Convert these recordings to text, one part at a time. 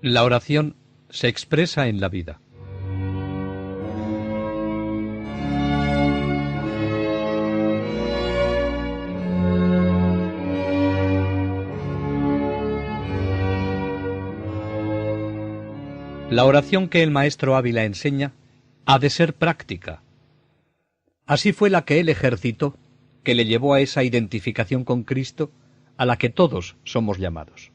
La oración se expresa en la vida. La oración que el maestro Ávila enseña ha de ser práctica. Así fue la que él ejercitó, que le llevó a esa identificación con Cristo a la que todos somos llamados.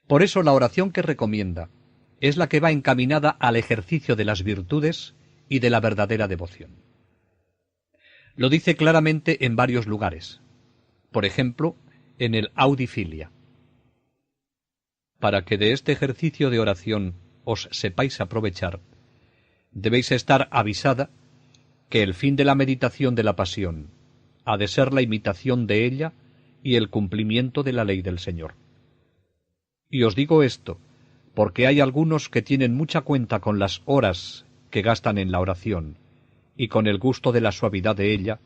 Por eso la oración que recomienda es la que va encaminada al ejercicio de las virtudes y de la verdadera devoción. Lo dice claramente en varios lugares. Por ejemplo, en el Audi Filia. Para que de este ejercicio de oración os sepáis aprovechar, debéis estar avisada que el fin de la meditación de la pasión ha de ser la imitación de ella y el cumplimiento de la ley del Señor. Y os digo esto, porque hay algunos que tienen mucha cuenta con las horas que gastan en la oración y con el gusto de la suavidad de ella,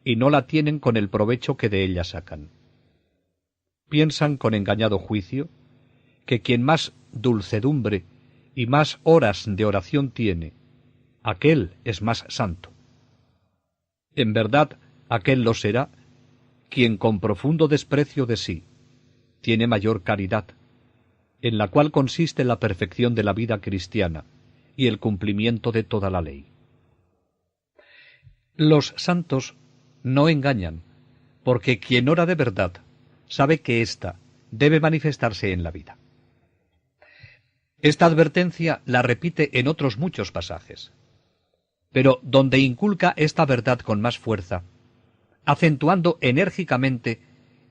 y no la tienen con el provecho que de ella sacan. Piensan con engañado juicio que quien más dulcedumbre y más horas de oración tiene, aquel es más santo. En verdad, aquel lo será quien con profundo desprecio de sí tiene mayor caridad, en la cual consiste la perfección de la vida cristiana y el cumplimiento de toda la ley. Los santos no engañan, porque quien ora de verdad sabe que ésta debe manifestarse en la vida. Esta advertencia la repite en otros muchos pasajes, pero donde inculca esta verdad con más fuerza, acentuando enérgicamente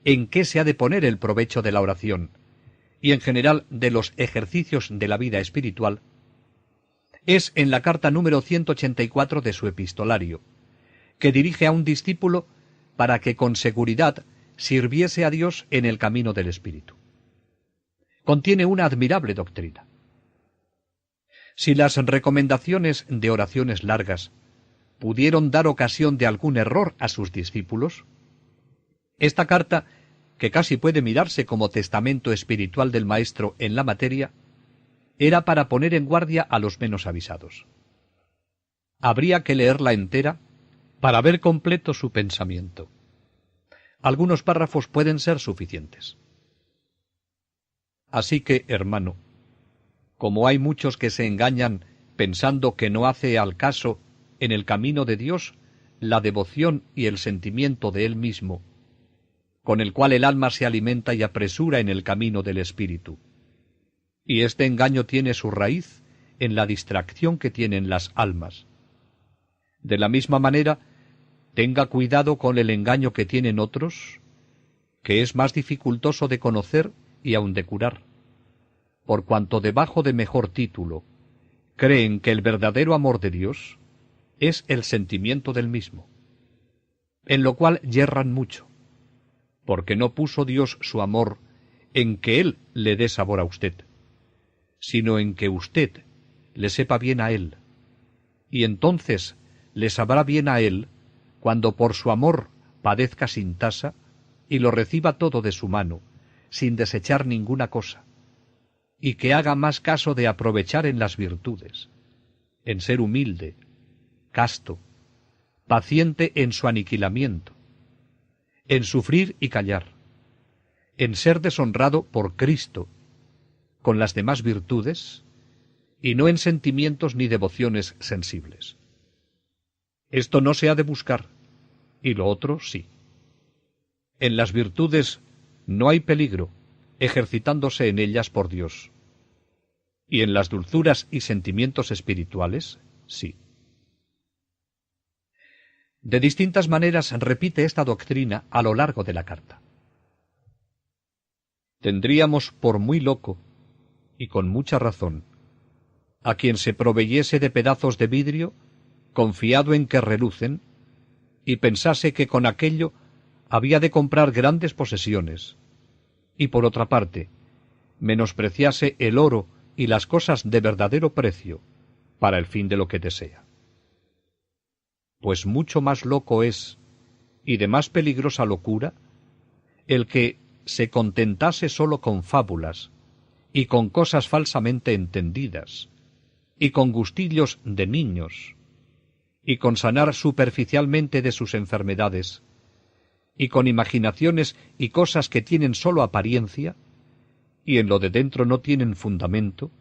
en qué se ha de poner el provecho de la oración y en general de los ejercicios de la vida espiritual, es en la carta número 184 de su epistolario, que dirige a un discípulo para que con seguridad sirviese a Dios en el camino del Espíritu. Contiene una admirable doctrina. Si las recomendaciones de oraciones largas pudieron dar ocasión de algún error a sus discípulos, esta carta, que casi puede mirarse como testamento espiritual del Maestro en la materia, era para poner en guardia a los menos avisados. Habría que leerla entera para ver completo su pensamiento. Algunos párrafos pueden ser suficientes. Así que, hermano, como hay muchos que se engañan pensando que no hace al caso en el camino de Dios la devoción y el sentimiento de Él mismo, con el cual el alma se alimenta y apresura en el camino del Espíritu. Y este engaño tiene su raíz en la distracción que tienen las almas. De la misma manera, tenga cuidado con el engaño que tienen otros, que es más dificultoso de conocer y aun de curar, por cuanto debajo de mejor título creen que el verdadero amor de Dios es el sentimiento del mismo, en lo cual yerran mucho, porque no puso Dios su amor en que Él le dé sabor a usted, sino en que usted le sepa bien a Él, y entonces le sabrá bien a Él cuando por su amor padezca sin tasa y lo reciba todo de su mano, sin desechar ninguna cosa, y que haga más caso de aprovechar en las virtudes, en ser humilde, casto, paciente en su aniquilamiento, en sufrir y callar, en ser deshonrado por Cristo, con las demás virtudes, y no en sentimientos ni devociones sensibles. Esto no se ha de buscar, y lo otro sí. En las virtudes no hay peligro, ejercitándose en ellas por Dios. Y en las dulzuras y sentimientos espirituales, sí. De distintas maneras repite esta doctrina a lo largo de la carta. Tendríamos por muy loco, y con mucha razón, a quien se proveyese de pedazos de vidrio, confiado en que relucen, y pensase que con aquello había de comprar grandes posesiones, y por otra parte, menospreciase el oro y las cosas de verdadero precio para el fin de lo que desea. Pues mucho más loco es, y de más peligrosa locura, el que se contentase solo con fábulas y con cosas falsamente entendidas, y con gustillos de niños, y con sanar superficialmente de sus enfermedades, y con imaginaciones y cosas que tienen sólo apariencia, y en lo de dentro no tienen fundamento,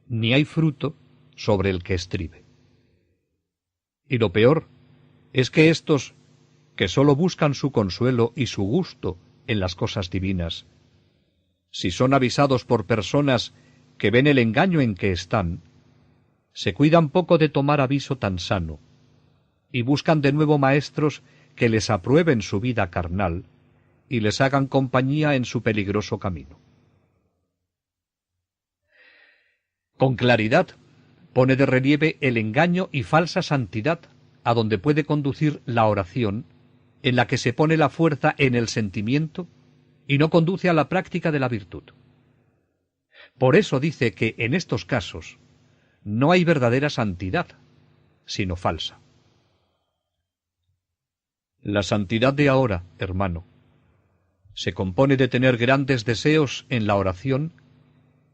ni hay fruto sobre el que estribe. Y lo peor es que estos, que sólo buscan su consuelo y su gusto en las cosas divinas, si son avisados por personas que ven el engaño en que están, se cuidan poco de tomar aviso tan sano, y buscan de nuevo maestros que les aprueben su vida carnal y les hagan compañía en su peligroso camino. Con claridad pone de relieve el engaño y falsa santidad a donde puede conducir la oración, en la que se pone la fuerza en el sentimiento y no conduce a la práctica de la virtud. Por eso dice que en estos casos no hay verdadera santidad, sino falsa. La santidad de ahora, hermano, se compone de tener grandes deseos en la oración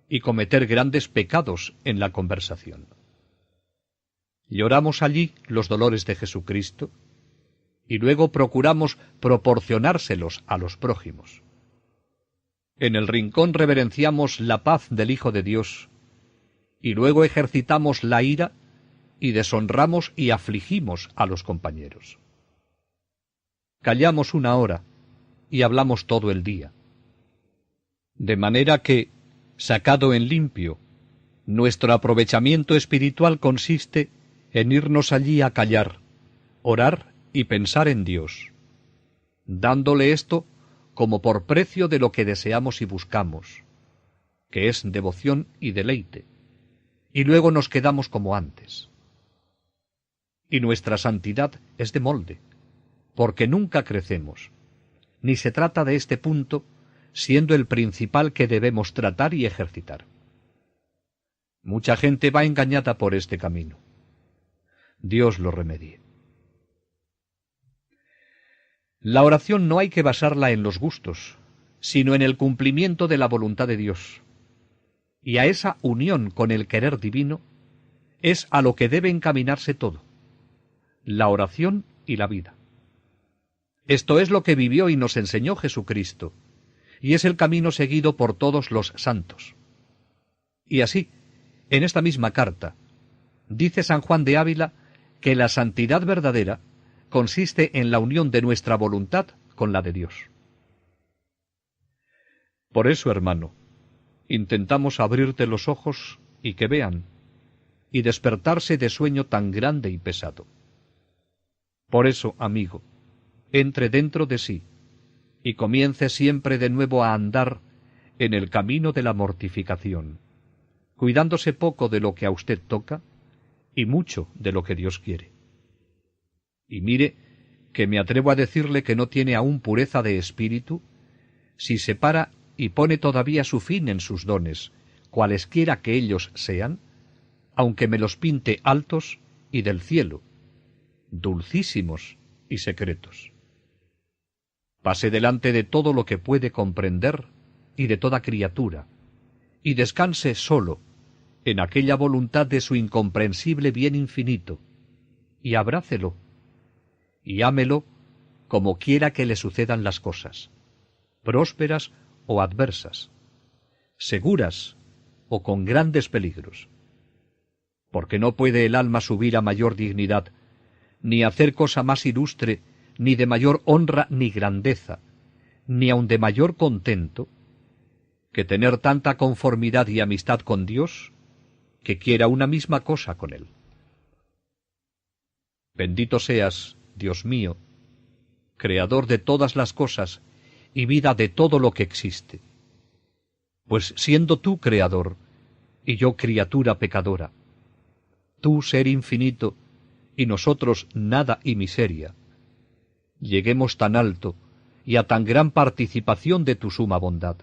y cometer grandes pecados en la conversación. Lloramos allí los dolores de Jesucristo y luego procuramos proporcionárselos a los prójimos. En el rincón reverenciamos la paz del Hijo de Dios y luego ejercitamos la ira y deshonramos y afligimos a los compañeros. Callamos una hora y hablamos todo el día. De manera que, sacado en limpio, nuestro aprovechamiento espiritual consiste en irnos allí a callar, orar y pensar en Dios, dándole esto como por precio de lo que deseamos y buscamos, que es devoción y deleite, y luego nos quedamos como antes. Y nuestra santidad es de molde, porque nunca crecemos, ni se trata de este punto, siendo el principal que debemos tratar y ejercitar. Mucha gente va engañada por este camino. Dios lo remedie. La oración no hay que basarla en los gustos, sino en el cumplimiento de la voluntad de Dios. Y a esa unión con el querer divino es a lo que debe encaminarse todo, la oración y la vida. Esto es lo que vivió y nos enseñó Jesucristo, y es el camino seguido por todos los santos. Y así, en esta misma carta, dice San Juan de Ávila que la santidad verdadera consiste en la unión de nuestra voluntad con la de Dios. Por eso, hermano, intentamos abrirte los ojos y que vean, y despertarse de sueño tan grande y pesado. Por eso, amigo, entre dentro de sí, y comience siempre de nuevo a andar en el camino de la mortificación, cuidándose poco de lo que a usted toca y mucho de lo que Dios quiere. Y mire que me atrevo a decirle que no tiene aún pureza de espíritu si se para y pone todavía su fin en sus dones, cualesquiera que ellos sean, aunque me los pinte altos y del cielo, dulcísimos y secretos. Pase delante de todo lo que puede comprender y de toda criatura, y descanse solo en aquella voluntad de su incomprensible bien infinito, y abrácelo, y ámelo como quiera que le sucedan las cosas, prósperas o adversas, seguras o con grandes peligros. Porque no puede el alma subir a mayor dignidad, ni hacer cosa más ilustre, ni de mayor honra ni grandeza, ni aun de mayor contento, que tener tanta conformidad y amistad con Dios, que quiera una misma cosa con Él. Bendito seas, Dios mío, Creador de todas las cosas y vida de todo lo que existe. Pues siendo tú Creador, y yo criatura pecadora, tú ser infinito, y nosotros nada y miseria, lleguemos tan alto y a tan gran participación de tu suma bondad,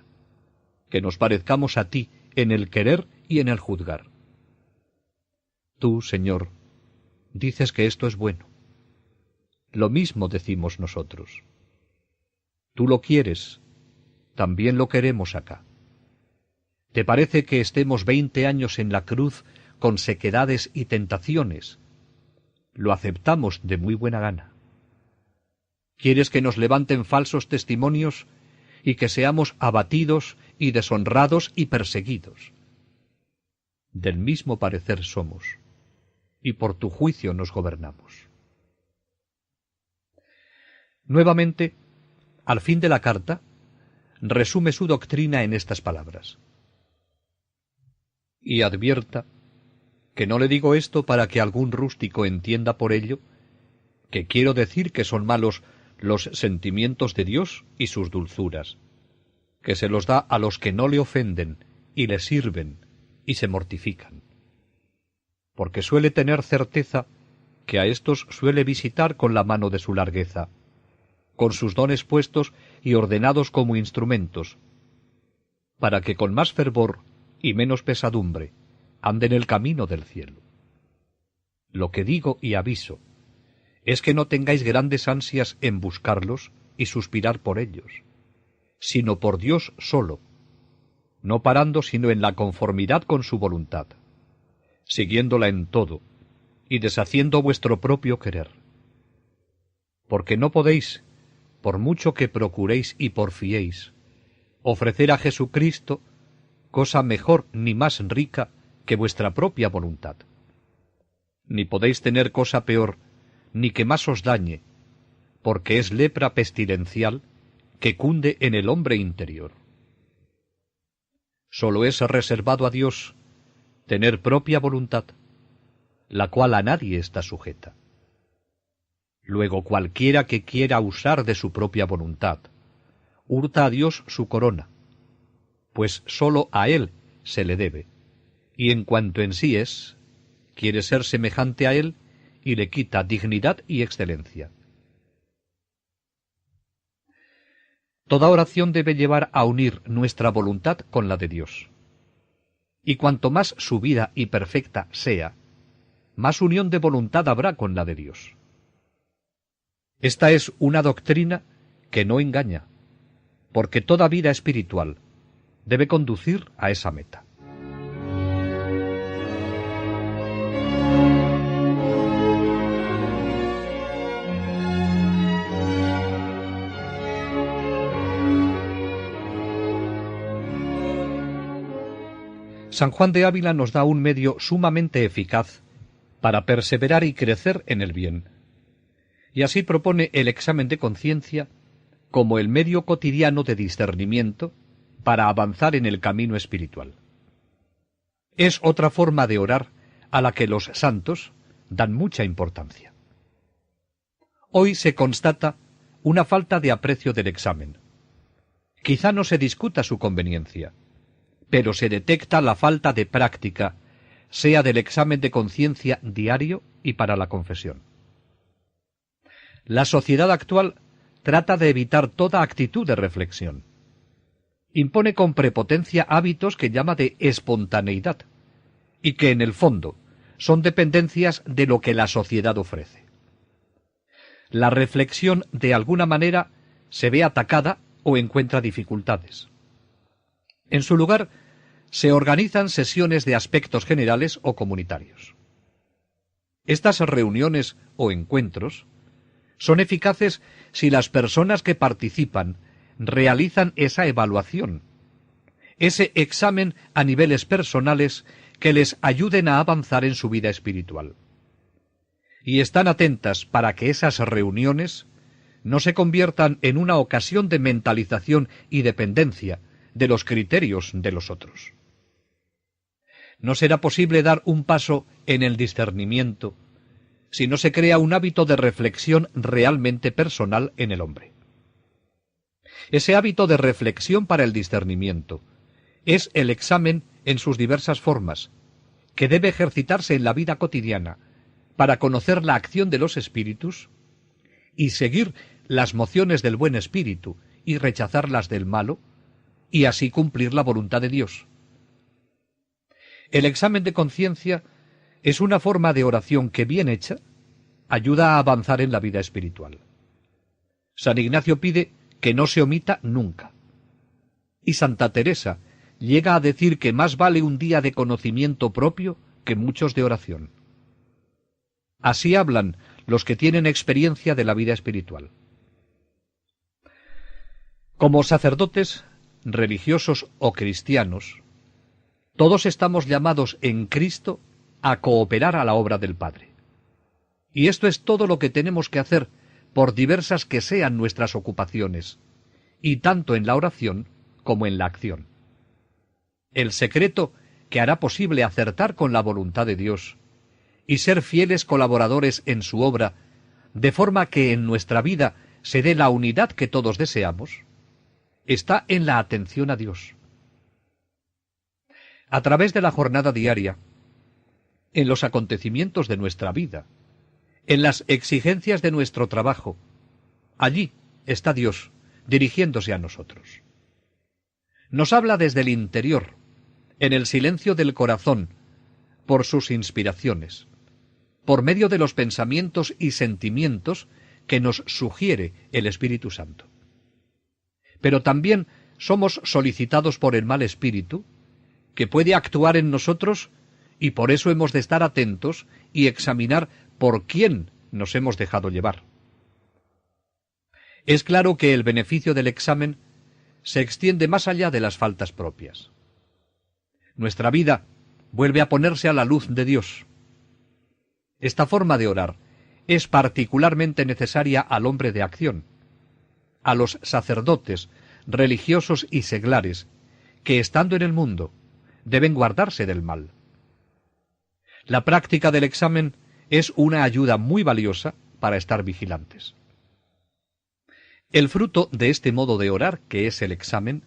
que nos parezcamos a ti en el querer y en el juzgar. Tú, Señor, dices que esto es bueno. Lo mismo decimos nosotros. Tú lo quieres, también lo queremos acá. ¿Te parece que estemos 20 años en la cruz con sequedades y tentaciones? Lo aceptamos de muy buena gana. ¿Quieres que nos levanten falsos testimonios y que seamos abatidos y deshonrados y perseguidos? Del mismo parecer somos, y por tu juicio nos gobernamos. Nuevamente, al fin de la carta, resume su doctrina en estas palabras. Y advierta que no le digo esto para que algún rústico entienda por ello que quiero decir que son malos los sentimientos de Dios y sus dulzuras, que se los da a los que no le ofenden y le sirven y se mortifican. Porque suele tener certeza que a éstos suele visitar con la mano de su largueza, con sus dones puestos y ordenados como instrumentos, para que con más fervor y menos pesadumbre anden el camino del cielo. Lo que digo y aviso es que no tengáis grandes ansias en buscarlos y suspirar por ellos, sino por Dios solo, no parando sino en la conformidad con su voluntad, siguiéndola en todo y deshaciendo vuestro propio querer. Porque no podéis, por mucho que procuréis y porfiéis, ofrecer a Jesucristo cosa mejor ni más rica que vuestra propia voluntad. Ni podéis tener cosa peor, ni que más os dañe, porque es lepra pestilencial que cunde en el hombre interior. Sólo es reservado a Dios tener propia voluntad, la cual a nadie está sujeta. Luego cualquiera que quiera usar de su propia voluntad, hurta a Dios su corona, pues sólo a Él se le debe, y en cuanto en sí es, quiere ser semejante a Él y le quita dignidad y excelencia. Toda oración debe llevar a unir nuestra voluntad con la de Dios. Y cuanto más subida y perfecta sea, más unión de voluntad habrá con la de Dios. Esta es una doctrina que no engaña, porque toda vida espiritual debe conducir a esa meta. San Juan de Ávila nos da un medio sumamente eficaz para perseverar y crecer en el bien. Y así propone el examen de conciencia como el medio cotidiano de discernimiento para avanzar en el camino espiritual. Es otra forma de orar a la que los santos dan mucha importancia. Hoy se constata una falta de aprecio del examen. Quizá no se discuta su conveniencia, pero se detecta la falta de práctica, sea del examen de conciencia diario y para la confesión. La sociedad actual trata de evitar toda actitud de reflexión. Impone con prepotencia hábitos que llama de espontaneidad, y que en el fondo son dependencias de lo que la sociedad ofrece. La reflexión, de alguna manera, se ve atacada o encuentra dificultades. En su lugar, se organizan sesiones de aspectos generales o comunitarios. Estas reuniones o encuentros son eficaces si las personas que participan realizan esa evaluación, ese examen a niveles personales que les ayuden a avanzar en su vida espiritual. Y están atentas para que esas reuniones no se conviertan en una ocasión de mentalización y dependencia de los criterios de los otros. No será posible dar un paso en el discernimiento si no se crea un hábito de reflexión realmente personal en el hombre. Ese hábito de reflexión para el discernimiento es el examen en sus diversas formas, que debe ejercitarse en la vida cotidiana para conocer la acción de los espíritus y seguir las mociones del buen espíritu y rechazar las del malo, y así cumplir la voluntad de Dios. El examen de conciencia es una forma de oración que, bien hecha, ayuda a avanzar en la vida espiritual. San Ignacio pide que no se omita nunca. Y Santa Teresa, llega a decir que más vale un día de conocimiento propio que muchos de oración. Así hablan los que tienen experiencia de la vida espiritual. Como sacerdotes, religiosos o cristianos, todos estamos llamados en Cristo a cooperar a la obra del Padre. Y esto es todo lo que tenemos que hacer, por diversas que sean nuestras ocupaciones, y tanto en la oración como en la acción. El secreto que hará posible acertar con la voluntad de Dios y ser fieles colaboradores en su obra, de forma que en nuestra vida se dé la unidad que todos deseamos, está en la atención a Dios. A través de la jornada diaria, en los acontecimientos de nuestra vida, en las exigencias de nuestro trabajo, allí está Dios dirigiéndose a nosotros. Nos habla desde el interior, en el silencio del corazón, por sus inspiraciones, por medio de los pensamientos y sentimientos que nos sugiere el Espíritu Santo. Pero también somos solicitados por el mal espíritu, que puede actuar en nosotros, y por eso hemos de estar atentos y examinar por quién nos hemos dejado llevar. Es claro que el beneficio del examen se extiende más allá de las faltas propias. Nuestra vida vuelve a ponerse a la luz de Dios. Esta forma de orar es particularmente necesaria al hombre de acción, a los sacerdotes, religiosos y seglares, que estando en el mundo, deben guardarse del mal. La práctica del examen es una ayuda muy valiosa para estar vigilantes. El fruto de este modo de orar, que es el examen,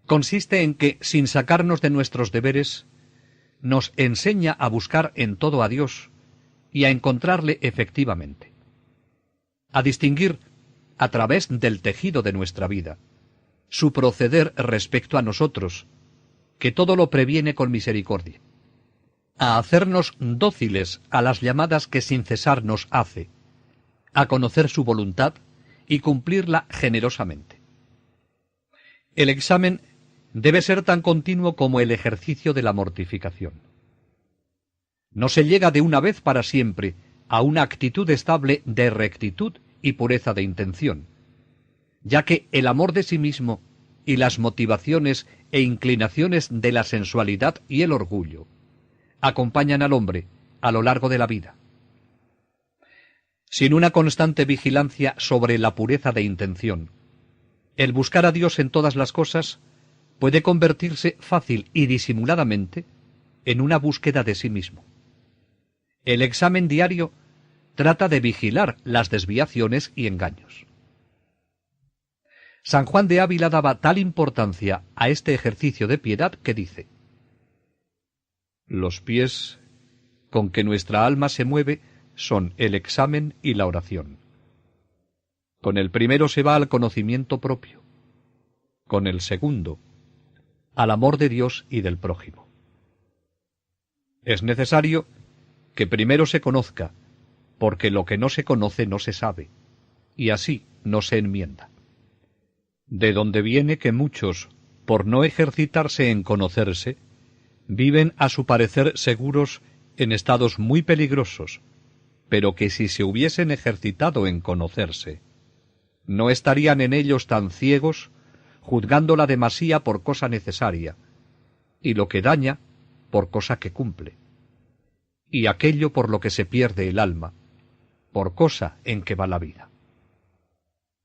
consiste en que, sin sacarnos de nuestros deberes, nos enseña a buscar en todo a Dios y a encontrarle efectivamente, a distinguir, a través del tejido de nuestra vida, su proceder respecto a nosotros, que todo lo previene con misericordia, a hacernos dóciles a las llamadas que sin cesar nos hace, a conocer su voluntad y cumplirla generosamente. El examen debe ser tan continuo como el ejercicio de la mortificación. No se llega de una vez para siempre a una actitud estable de rectitud y pureza de intención, ya que el amor de sí mismo y las motivaciones e inclinaciones de la sensualidad y el orgullo acompañan al hombre a lo largo de la vida. Sin una constante vigilancia sobre la pureza de intención, el buscar a Dios en todas las cosas puede convertirse fácil y disimuladamente en una búsqueda de sí mismo. El examen diario trata de vigilar las desviaciones y engaños. San Juan de Ávila daba tal importancia a este ejercicio de piedad que dice: los pies con que nuestra alma se mueve son el examen y la oración. Con el primero se va al conocimiento propio, con el segundo al amor de Dios y del prójimo. Es necesario que primero se conozca, porque lo que no se conoce no se sabe, y así no se enmienda. De donde viene que muchos, por no ejercitarse en conocerse, viven a su parecer seguros en estados muy peligrosos, pero que si se hubiesen ejercitado en conocerse, no estarían en ellos tan ciegos, juzgando la demasía por cosa necesaria, y lo que daña por cosa que cumple, y aquello por lo que se pierde el alma, por cosa en que va la vida.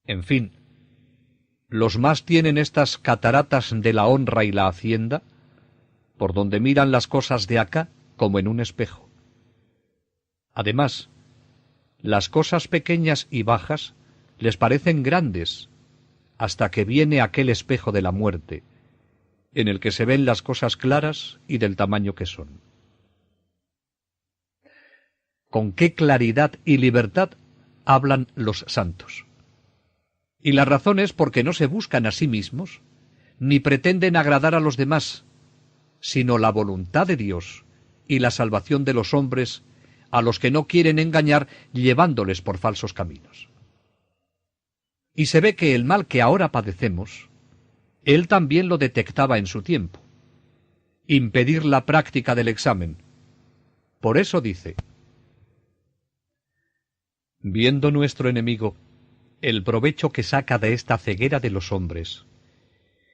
En fin, los más tienen estas cataratas de la honra y la hacienda, por donde miran las cosas de acá como en un espejo. Además, las cosas pequeñas y bajas les parecen grandes, hasta que viene aquel espejo de la muerte, en el que se ven las cosas claras y del tamaño que son. Con qué claridad y libertad hablan los santos. Y la razón es porque no se buscan a sí mismos, ni pretenden agradar a los demás, sino la voluntad de Dios y la salvación de los hombres, a los que no quieren engañar llevándoles por falsos caminos. Y se ve que el mal que ahora padecemos Él también lo detectaba en su tiempo. Impedir la práctica del examen. Por eso dice: viendo nuestro enemigo el provecho que saca de esta ceguera de los hombres,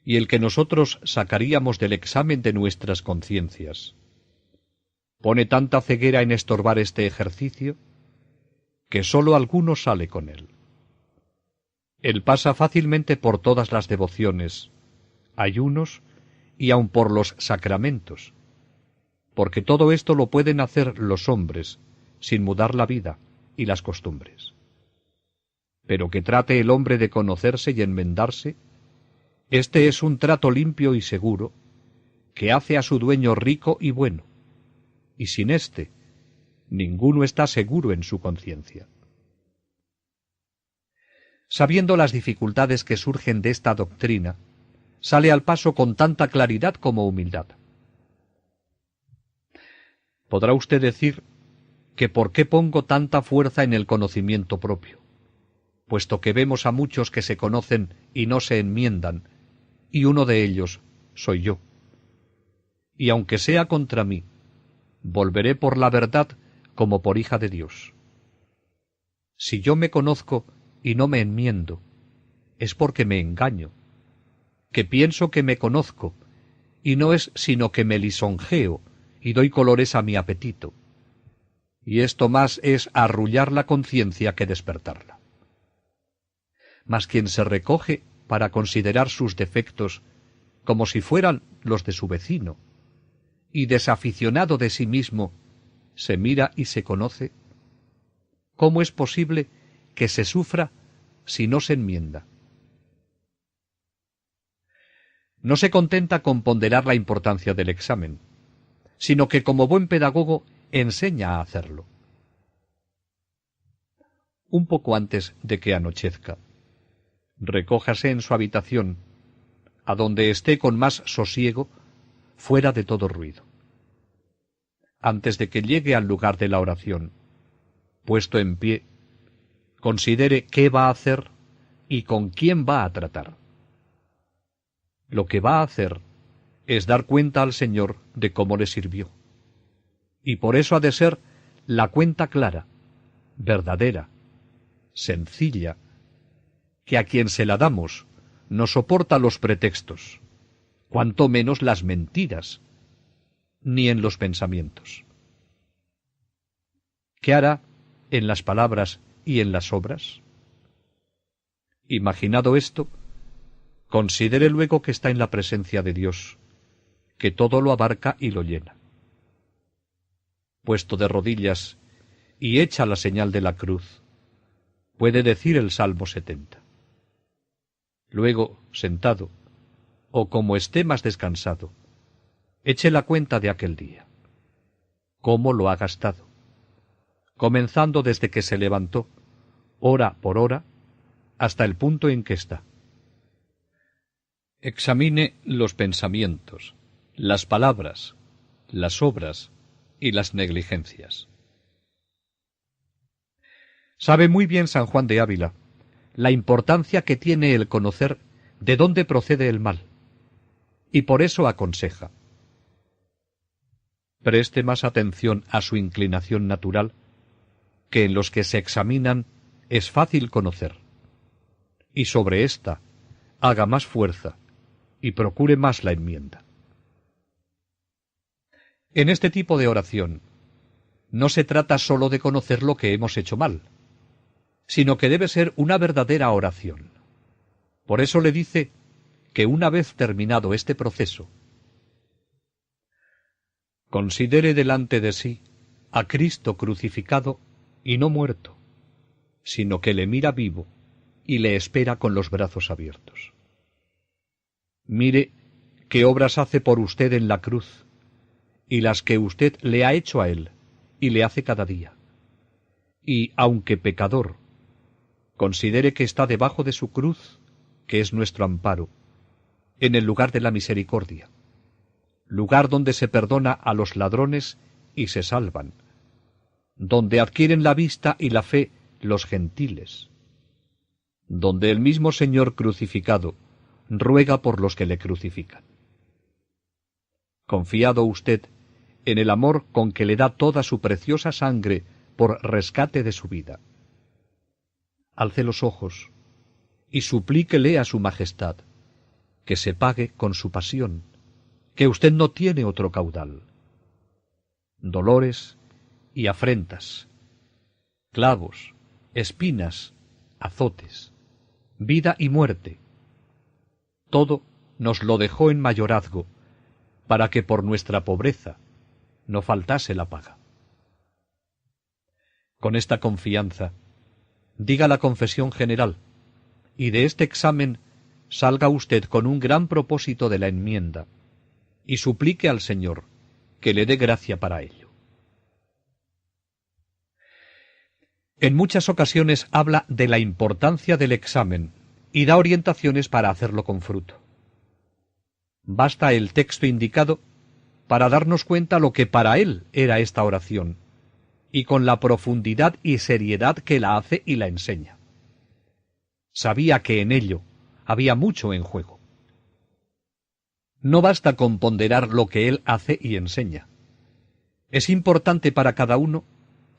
y el que nosotros sacaríamos del examen de nuestras conciencias, pone tanta ceguera en estorbar este ejercicio, que sólo alguno sale con él. Él pasa fácilmente por todas las devociones, ayunos y aun por los sacramentos, porque todo esto lo pueden hacer los hombres sin mudar la vida y las costumbres. Pero que trate el hombre de conocerse y enmendarse, este es un trato limpio y seguro, que hace a su dueño rico y bueno, y sin éste, ninguno está seguro en su conciencia. Sabiendo las dificultades que surgen de esta doctrina, sale al paso con tanta claridad como humildad. Podrá usted decir que por qué pongo tanta fuerza en el conocimiento propio, puesto que vemos a muchos que se conocen y no se enmiendan, y uno de ellos soy yo. Y aunque sea contra mí, volveré por la verdad como por hija de Dios. Si yo me conozco y no me enmiendo, es porque me engaño, que pienso que me conozco, y no es sino que me lisonjeo y doy colores a mi apetito. Y esto más es arrullar la conciencia que despertarla. Mas quien se recoge para considerar sus defectos como si fueran los de su vecino, y desaficionado de sí mismo, se mira y se conoce, ¿cómo es posible que se sufra si no se enmienda? No se contenta con ponderar la importancia del examen, sino que como buen pedagogo enseña a hacerlo. Un poco antes de que anochezca, recójase en su habitación, a donde esté con más sosiego, fuera de todo ruido. Antes de que llegue al lugar de la oración, puesto en pie, considere qué va a hacer y con quién va a tratar. Lo que va a hacer es dar cuenta al Señor de cómo le sirvió. Y por eso ha de ser la cuenta clara, verdadera, sencilla, que a quien se la damos no soporta los pretextos, cuanto menos las mentiras, ni en los pensamientos. ¿Qué hará en las palabras y en las obras? Imaginado esto, considere luego que está en la presencia de Dios, que todo lo abarca y lo llena. Puesto de rodillas y hecha la señal de la cruz, puede decir el Salmo 70. Luego, sentado, o como esté más descansado, eche la cuenta de aquel día. ¿Cómo lo ha gastado? Comenzando desde que se levantó, hora por hora, hasta el punto en que está. Examine los pensamientos, las palabras, las obras y las negligencias. Sabe muy bien San Juan de Ávila la importancia que tiene el conocer de dónde procede el mal, y por eso aconseja: preste más atención a su inclinación natural, que en los que se examinan es fácil conocer, y sobre ésta haga más fuerza y procure más la enmienda. En este tipo de oración no se trata sólo de conocer lo que hemos hecho mal, sino que debe ser una verdadera oración. Por eso le dice que una vez terminado este proceso, considere delante de sí a Cristo crucificado y no muerto, sino que le mira vivo y le espera con los brazos abiertos. Mire qué obras hace por usted en la cruz, y las que usted le ha hecho a él y le hace cada día. Y, aunque pecador, considere que está debajo de su cruz, que es nuestro amparo, en el lugar de la misericordia, lugar donde se perdona a los ladrones y se salvan, donde adquieren la vista y la fe los gentiles, donde el mismo Señor crucificado ruega por los que le crucifican. Confiado usted en el amor con que le da toda su preciosa sangre por rescate de su vida. Alce los ojos y suplíquele a su majestad que se pague con su pasión, que usted no tiene otro caudal. Dolores y afrentas, clavos, espinas, azotes, vida y muerte, todo nos lo dejó en mayorazgo, para que por nuestra pobreza no faltase la paga. Con esta confianza, diga la confesión general, y de este examen salga usted con un gran propósito de la enmienda, y suplique al Señor que le dé gracia para ello. En muchas ocasiones habla de la importancia del examen y da orientaciones para hacerlo con fruto. Basta el texto indicado para darnos cuenta lo que para él era esta oración, y con la profundidad y seriedad que la hace y la enseña. Sabía que en ello había mucho en juego. No basta con ponderar lo que él hace y enseña. Es importante para cada uno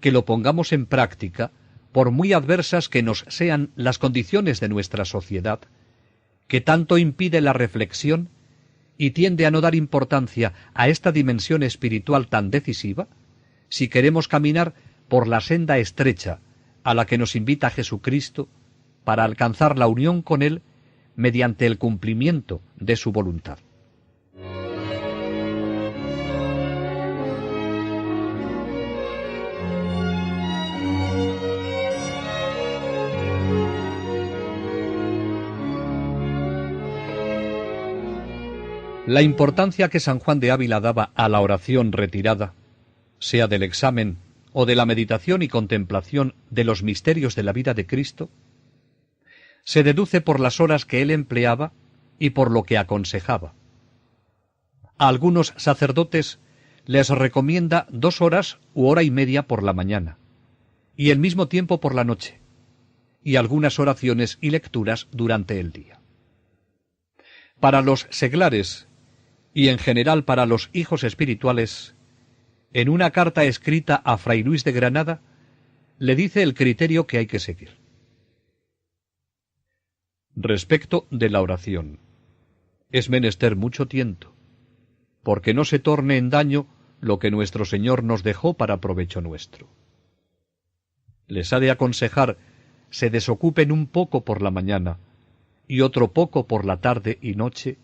que lo pongamos en práctica, por muy adversas que nos sean las condiciones de nuestra sociedad, que tanto impide la reflexión y tiende a no dar importancia a esta dimensión espiritual tan decisiva, si queremos caminar por la senda estrecha a la que nos invita Jesucristo para alcanzar la unión con Él mediante el cumplimiento de su voluntad. La importancia que San Juan de Ávila daba a la oración retirada, sea del examen o de la meditación y contemplación de los misterios de la vida de Cristo, se deduce por las horas que él empleaba y por lo que aconsejaba. A algunos sacerdotes les recomienda 2 horas u hora y media por la mañana, y el mismo tiempo por la noche, y algunas oraciones y lecturas durante el día. Para los seglares, y en general para los hijos espirituales, en una carta escrita a Fray Luis de Granada, le dice el criterio que hay que seguir. Respecto de la oración, es menester mucho tiento, porque no se torne en daño lo que nuestro Señor nos dejó para provecho nuestro. Les ha de aconsejar se desocupen un poco por la mañana y otro poco por la tarde y noche,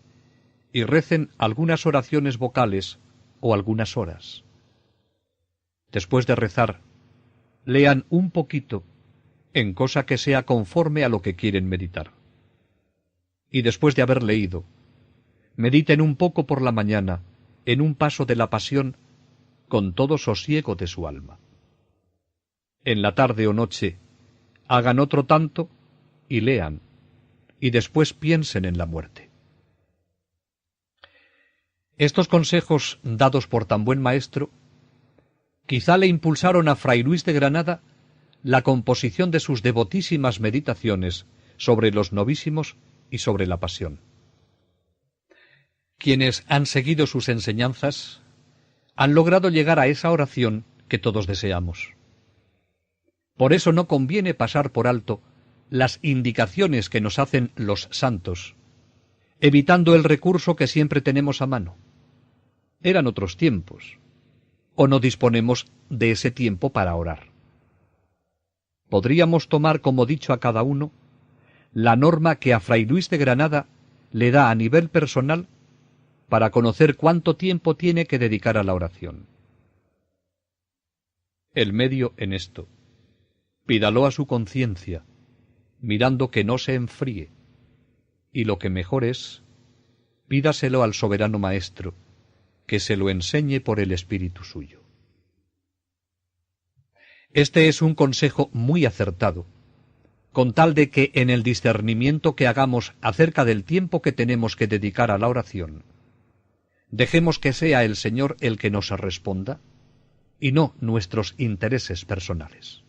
y recen algunas oraciones vocales o algunas horas. Después de rezar, lean un poquito en cosa que sea conforme a lo que quieren meditar. Y después de haber leído, mediten un poco por la mañana en un paso de la pasión con todo sosiego de su alma. En la tarde o noche, hagan otro tanto y lean, y después piensen en la muerte. Estos consejos dados por tan buen maestro quizá le impulsaron a Fray Luis de Granada la composición de sus devotísimas meditaciones sobre los novísimos y sobre la pasión. Quienes han seguido sus enseñanzas han logrado llegar a esa oración que todos deseamos. Por eso no conviene pasar por alto las indicaciones que nos hacen los santos, evitando el recurso que siempre tenemos a mano. Eran otros tiempos, o no disponemos de ese tiempo para orar. Podríamos tomar como dicho a cada uno la norma que a Fray Luis de Granada le da a nivel personal para conocer cuánto tiempo tiene que dedicar a la oración. El medio en esto, pídalo a su conciencia, mirando que no se enfríe, y lo que mejor es, pídaselo al soberano Maestro, que se lo enseñe por el Espíritu suyo. Este es un consejo muy acertado, con tal de que en el discernimiento que hagamos acerca del tiempo que tenemos que dedicar a la oración, dejemos que sea el Señor el que nos responda, y no nuestros intereses personales.